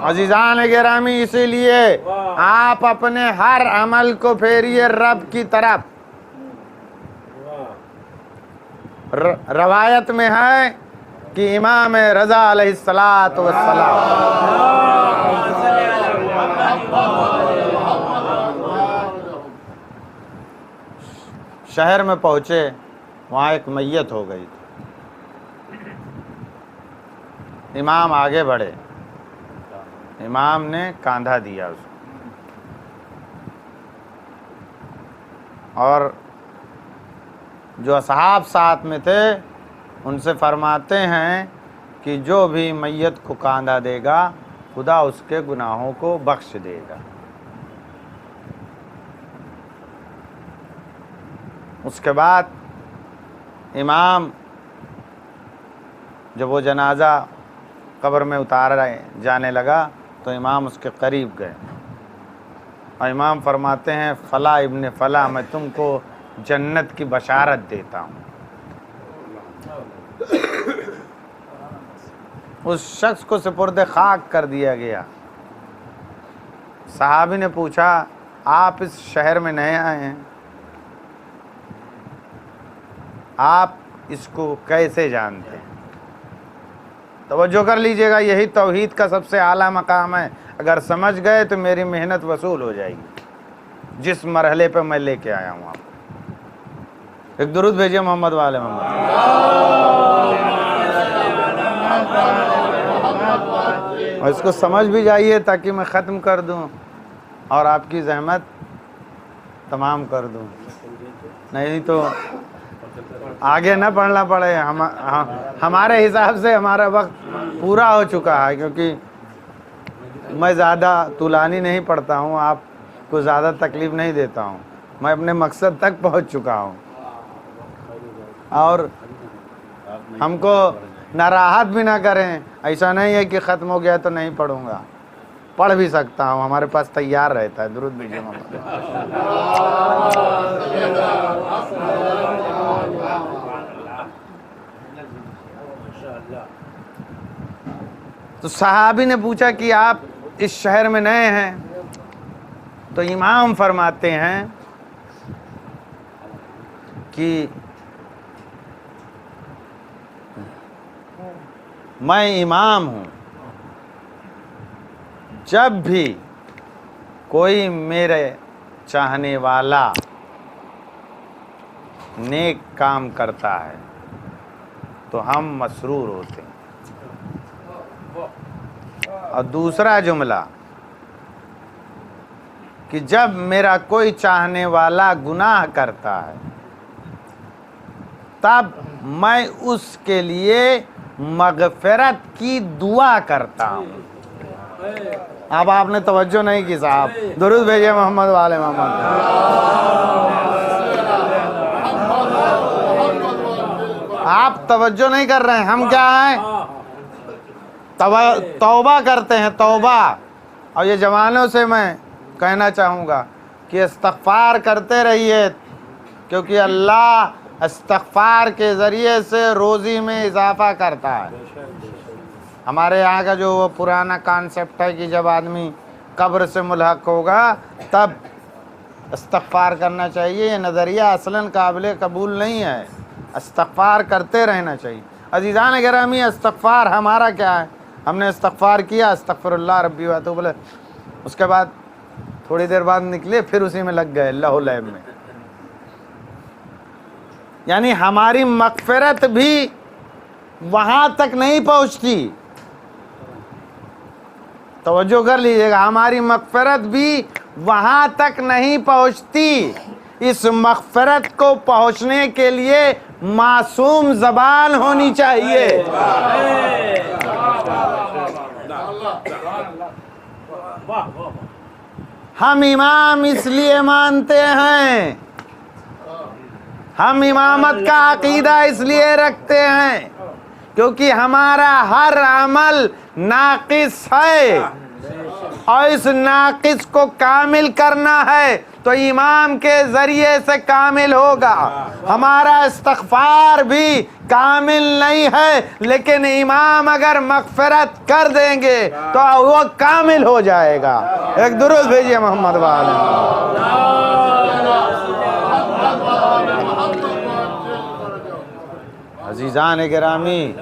عزیزان گرامی۔ اسی لیے آپ اپنے ہر عمل کو پھیریے رب کی طرف۔ روایت میں ہے کہ امام رضا علیہ الصلاۃ والسلام شہر میں پہنچے، وہاں ایک میت ہو گئی تھی۔ امام آگے بڑھے، امام نے کاندھا دیا اس کو، اور جو اصحاب ساتھ میں تھے ان سے فرماتے ہیں کہ جو بھی میت کو کاندھا دے گا خدا اس کے گناہوں کو بخش دے گا۔ اس کے بعد امام جب وہ جنازہ قبر میں اتارا جانے لگا تو امام اس کے قریب گئے اور امام فرماتے ہیں فلاں ابن فلاں میں تم کو جنت کی بشارت دیتا ہوں۔ اس شخص کو سپرد خاک کر دیا گیا۔ صحابی نے پوچھا آپ اس شہر میں نئے آئے ہیں، آپ اس کو کیسے جانتے ہیں؟ توجہ کر لیجئے گا، یہی توحید کا سب سے اعلیٰ مقام ہے۔ اگر سمجھ گئے تو میری محنت وصول ہو جائے گی جس مرحلے پہ میں لے کے آیا ہوں آپ کو۔ ایک درود بھیجیے محمد والے محمد۔ اور اس کو سمجھ بھی جائیے تاکہ میں ختم کر دوں اور آپ کی زحمت تمام کر دوں، نہیں تو آگے نہ پڑھنا پڑے۔ ہمارے حساب سے ہمارا وقت پورا ہو چکا ہے، کیونکہ میں زیادہ طولانی نہیں پڑھتا ہوں، آپ کو زیادہ تکلیف نہیں دیتا ہوں، میں اپنے مقصد تک پہنچ چکا ہوں، اور ہم کو ناراحت بھی نہ کریں. ایسا نہیں ہے کہ ختم ہو گیا تو نہیں پڑھوں گا، پڑھ بھی سکتا ہوں، ہمارے پاس تیار رہتا ہے. درود بھیجیے محمد. تو صحابی نے پوچھا کہ آپ اس شہر میں نئے ہیں، تو امام فرماتے ہیں کہ میں امام ہوں، جب بھی کوئی میرے چاہنے والا نیک کام کرتا ہے تو ہم مسرور ہوتے ہیں. اور دوسرا جملہ کہ جب میرا کوئی چاہنے والا گناہ کرتا ہے تب میں اس کے لیے مغفرت کی دعا کرتا ہوں. اب آپ نے توجہ نہیں کی صاحب. درود بھیجئے محمد والے محمد. آپ توجہ نہیں کر رہے ہیں. ہم کیا ہیں؟ توبہ کرتے ہیں، توبہ. اور یہ جوانوں سے میں کہنا چاہوں گا کہ استغفار کرتے رہیے، کیونکہ اللہ استغفار کے ذریعے سے روزی میں اضافہ کرتا ہے. ہمارے یہاں کا جو وہ پرانا کانسیپٹ ہے کہ جب آدمی قبر سے ملحق ہوگا تب استغفار کرنا چاہیے، یہ نظریہ اصلاً قابل قبول نہیں ہے. استغفار کرتے رہنا چاہیے. عزیزان گرامی، استغفار ہمارا کیا ہے؟ ہم نے استغفار کیا، استغفر اللہ ربی و اتوب الیہ، اس کے بعد تھوڑی دیر بعد نکلے پھر اسی میں لگ گئے لہو لعب میں. یعنی ہماری مغفرت بھی وہاں تک نہیں پہنچتی. توجہ کر لیجیے گا، ہماری مغفرت بھی وہاں تک نہیں پہنچتی. اس مغفرت کو پہنچنے کے لیے معصوم زبان ہونی چاہیے. ہم امام اس لیے مانتے ہیں، ہم امامت کا عقیدہ اس لیے رکھتے ہیں کیونکہ ہمارا ہر عمل ناقص ہے، اور اس ناقص کو کامل کرنا ہے تو امام کے ذریعے سے کامل ہوگا. ہمارا استغفار بھی کامل نہیں ہے، لیکن امام اگر مغفرت کر دیں گے تو وہ کامل ہو جائے گا. ایک درود بھیجیے محمد والے. عزیزان گرامی،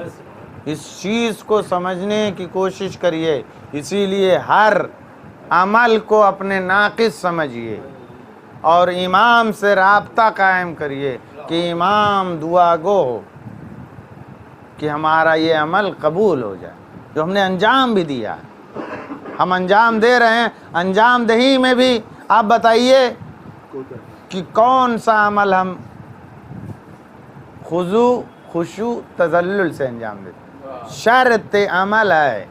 اس چیز کو سمجھنے کی کوشش کریے. اسی لیے ہر عمل کو اپنے ناقص سمجھیے اور امام سے رابطہ قائم کریے کہ امام دعا گو ہو کہ ہمارا یہ عمل قبول ہو جائے جو ہم نے انجام بھی دیا ہے. ہم انجام دے رہے ہیں، انجام دہی میں بھی آپ بتائیے کہ کون سا عمل ہم خضوع خشوع تذلل سے انجام دیتے. شرط عمل ہے،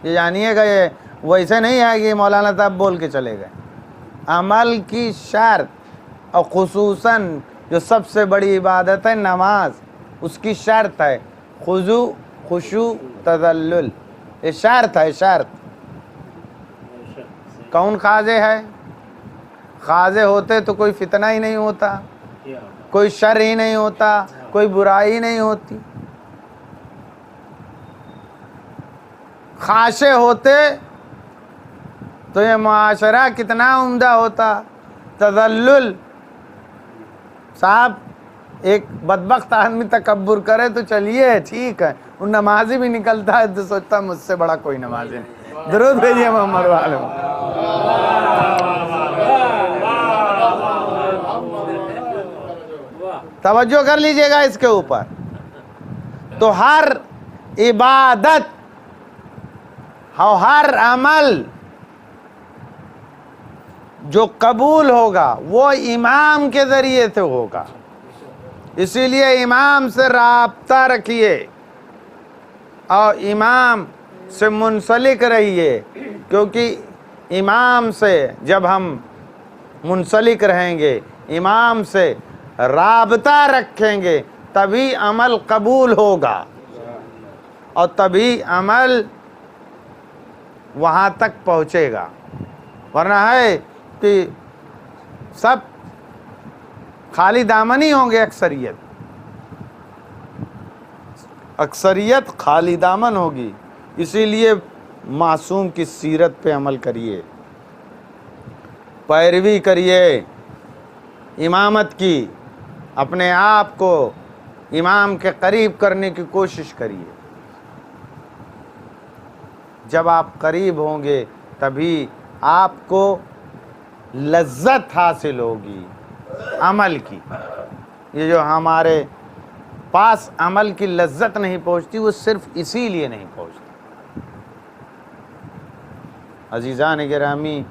یہ جانیے گا. یہ ویسے نہیں ہے کہ مولانا صاحب بول کے چلے گئے. عمل کی شرط، اور خصوصاً جو سب سے بڑی عبادت ہے نماز، اس کی شرط ہے خضوع خشوع تذلل. یہ شرط ہے، شرط. کون خاضع ہے؟ خاضع ہوتے تو کوئی فتنہ ہی نہیں ہوتا، کوئی شر ہی نہیں ہوتا، کوئی برائی نہیں ہوتی. خاشع ہوتے تو یہ معاشرہ کتنا عمدہ ہوتا. تذلل، صاحب ایک بدبخت آدمی تکبر کرے تو چلیے ٹھیک ہے، وہ نمازی بھی نکلتا ہے تو سوچتا مجھ سے بڑا کوئی نمازی نہیں. درود بھیجیے محمد والے. توجہ کر لیجئے گا اس کے اوپر. تو ہر عبادت اور ہر عمل جو قبول ہوگا وہ امام کے ذریعے سے ہوگا. اسی لیے امام سے رابطہ رکھیے اور امام سے منسلک رہیے، کیونکہ امام سے جب ہم منسلک رہیں گے، امام سے رابطہ رکھیں گے، تبھی عمل قبول ہوگا اور تبھی عمل وہاں تک پہنچے گا۔ ورنہ ہے کہ سب خالی دامن ہی ہوں گے، اکثریت خالی دامن ہوگی۔ اسی لیے معصوم کی سیرت پہ عمل کریے، پیروی کریے امامت کی، اپنے آپ کو امام کے قریب کرنے کی کوشش کریے۔ جب آپ قریب ہوں گے تبھی آپ کو لذت حاصل ہوگی عمل کی۔ یہ جو ہمارے پاس عمل کی لذت نہیں پہنچتی، وہ صرف اسی لیے نہیں پہنچتی۔ عزیزان گرامی،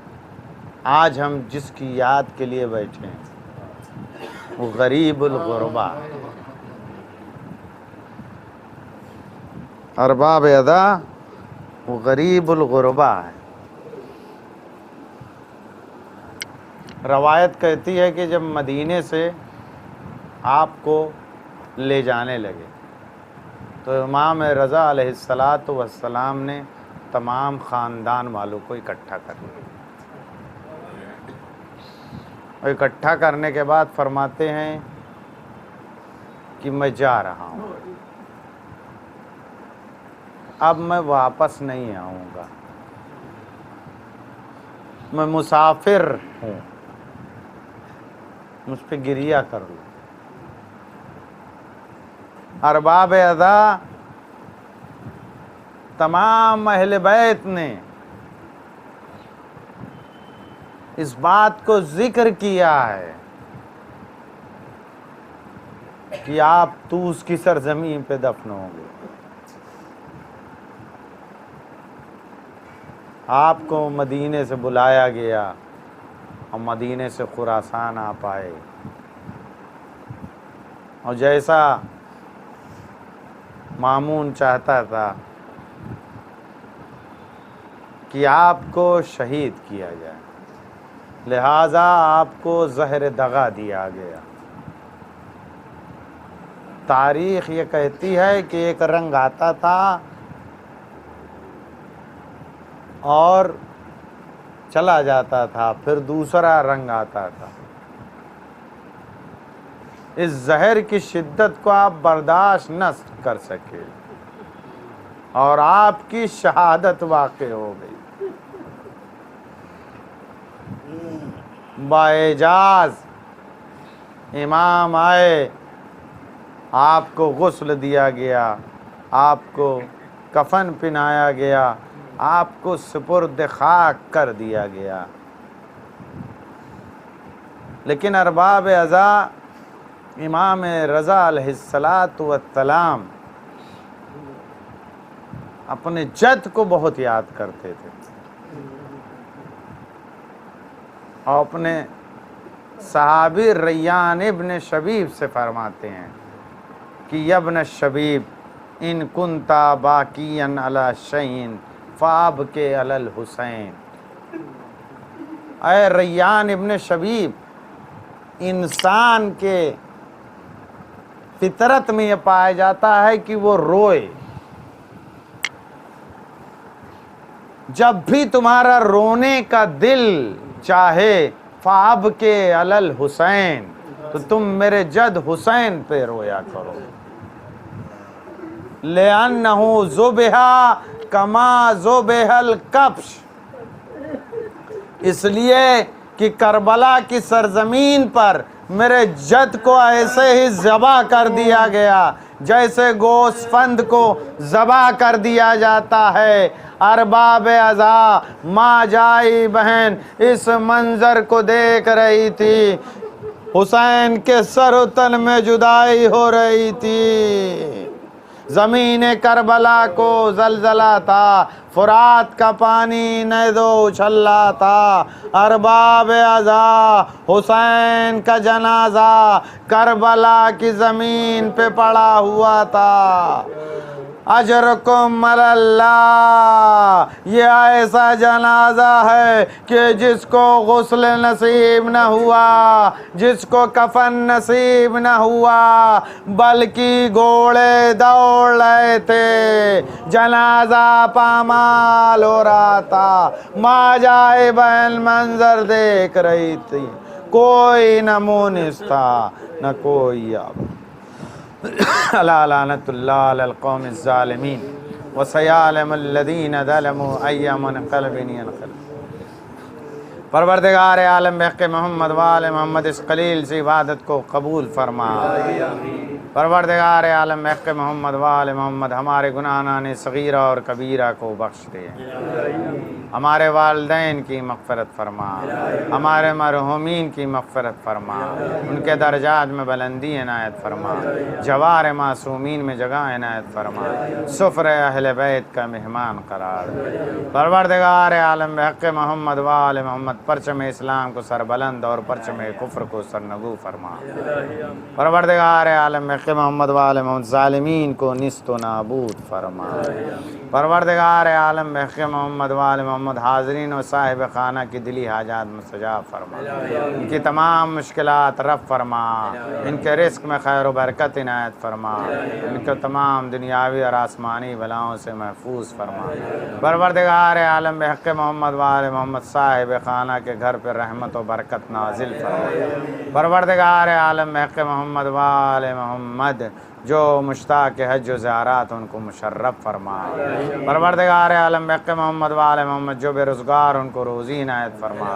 آج ہم جس کی یاد کے لیے بیٹھے ہیں وہ غریب الغربا، ارباب ادا وہ غریب الغربا ہے۔ روایت کہتی ہے کہ جب مدینے سے آپ کو لے جانے لگے تو امام رضا علیہ السلام نے تمام خاندان والوں کو اکٹھا کر لیا، اور اکٹھا کرنے کے بعد فرماتے ہیں کہ میں جا رہا ہوں، اب میں واپس نہیں آؤں گا، میں مسافر ہوں، مجھ پہ گریہ کر لو۔ ارباب ادا تمام اہل بیت نے اس بات کو ذکر کیا ہے کہ آپ طوس کی سرزمین پہ دفن ہوں گے، آپ کو مدینے سے بلایا گیا اور مدینے سے خراسان آپ آئے، اور جیسا مامون چاہتا تھا کہ آپ کو شہید کیا جائے، لہذا آپ کو زہر دغا دیا گیا۔ تاریخ یہ کہتی ہے کہ ایک رنگ آتا تھا اور چلا جاتا تھا، پھر دوسرا رنگ آتا تھا۔ اس زہر کی شدت کو آپ برداشت نہ کر سکے اور آپ کی شہادت واقع ہو گئی۔ باعجاز امام آئے، آپ کو غسل دیا گیا، آپ کو کفن پہنایا گیا، آپ کو سپرد خاک کر دیا گیا۔ لیکن ارباب ازا امام رضا علیہ السلام اپنے جد کو بہت یاد کرتے تھے، اور اپنے صحابی ریان ابن شبیب سے فرماتے ہیں کہ یا ابن شبیب ان کنتا باقیا علی شیء فابکی علی الحسین۔ اے ریان ابن شبیب، انسان کے فطرت میں یہ پایا جاتا ہے کہ وہ روئے، جب بھی تمہارا رونے کا دل چاہے فابکی علی الحسین، تو تم میرے جد حسین پہ رویا کرو، لِأَنَّهُ ذُبِحَ كَمَا ذُبِحَ الْكَبْشُ، اس لیے کہ کربلا کی سرزمین پر میرے جد کو ایسے ہی ذبح کر دیا گیا جیسے گوسفند کو ذبح کر دیا جاتا ہے۔ ارباب ازا ماں جائی بہن اس منظر کو دیکھ رہی تھی، حسین کے سر و تن میں جدائی ہو رہی تھی، زمین کربلا کو زلزلہ تھا، فرات کا پانی نیدو اچھل رہا تھا۔ ارباب ازا حسین کا جنازہ کربلا کی زمین پہ پڑا ہوا تھا، اجرکم علی اللہ، یہ ایسا جنازہ ہے کہ جس کو غسل نصیب نہ ہوا، جس کو کفن نصیب نہ ہوا، بلکہ گھوڑے دوڑ رہے تھے، جنازہ پامال ہو رہا تھا، ماں جائے بہن منظر دیکھ رہی تھی، کوئی نہ مونس تھا نہ کوئی آب۔ الا لعنت اللہ علی القوم الظالمین وسیعلم الذین ظلموا ای منقلب ینقلبون۔ پروردگار عالم بحق محمد وآل محمد اس قلیل سی عبادت کو قبول فرما۔ پروردگار عالم بحق محمد وآل محمد ہمارے گناہان صغیرہ اور کبیرہ کو بخش دے، ہمارے والدین کی مغفرت فرما، ہمارے مرحومین کی مغفرت فرما، ان کے درجات میں بلندی عنایت فرما، جوار معصومین میں جگہ عنایت فرما، سفر اہل بیت کا مہمان قرار دے۔ پروردگار عالم بحق محمد وآل محمد پرچم اسلام کو سربلند اور پرچم کفر کو سرنگو فرما۔ پروردگار عالم بحق محمد وآل محمد ظالمین کو نیست و نابود فرما۔ پروردگار عالم بحق محمد وآل محمد حاضرین و صاحب خانہ کی دلی حاجات مستجاب فرما، ان کی تمام مشکلات رفع فرما، ان کے رزق میں خیر و برکت عنایت فرما، ان کو تمام دنیاوی اور آسمانی بلاؤں سے محفوظ فرما۔ پروردگار عالم بحق محمد وآل محمد صاحب خانہ کے گھر پر رحمت و برکت نازل فرما۔ پروردگار عالم بحق محمد وآل محمد جو مشتاق حج و زیارات ان کو مشرف فرما۔ پروردگار عالم بحق محمد وآل محمد جو بے روزگار ان کو روزی عنایت فرما،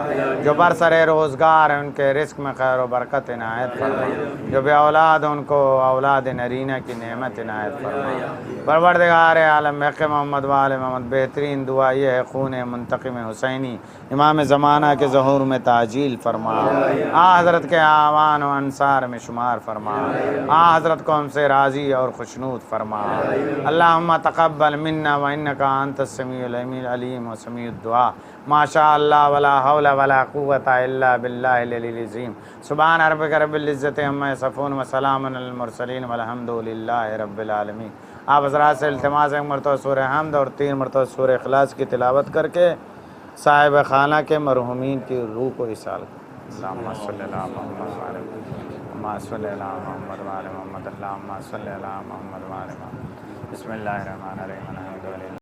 جو برسر روزگار ان کے رزق میں خیر و برکت عنایت فرما، جو بے اولاد ان کو اولاد نرینہ کی نعمت عنایت فرما۔ پروردگار عالم بحق محمد وآل محمد بہترین دعا یہ ہے خون منتقم حسینی امام زمانہ کے ظہور میں تعجیل فرما، حضرت کے اعوان و انصار میں شمار فرما، حضرت کو ہم سے راضی اور خوشنود فرما۔ اللہم تقبل منا وانکا انت السمیع العلیم و سمیع الدعا۔ ما شاء اللہ ولا حول ولا قوة الا باللہ العلی العظیم۔ سبحان ربک رب العزت عما یصفون وسلام علی المرسلین والحمد للہ رب العالمین۔ آپ حضرات سے التماس ہے ایک مرتبہ سورہ حمد اور 3 مرتبہ سورہ اخلاص کی تلاوت کر کے صاحب خانہ کے مرحومین کی روح کو اصال کریں۔ اللہم صلی اللہ محمد وعلی اللہم صلی اللہ محمد وعلی محمد اللہم صلی اللہ محمد وعلی محمد۔ بسم اللہ الرحمن الرحیم۔ الحمد للہ۔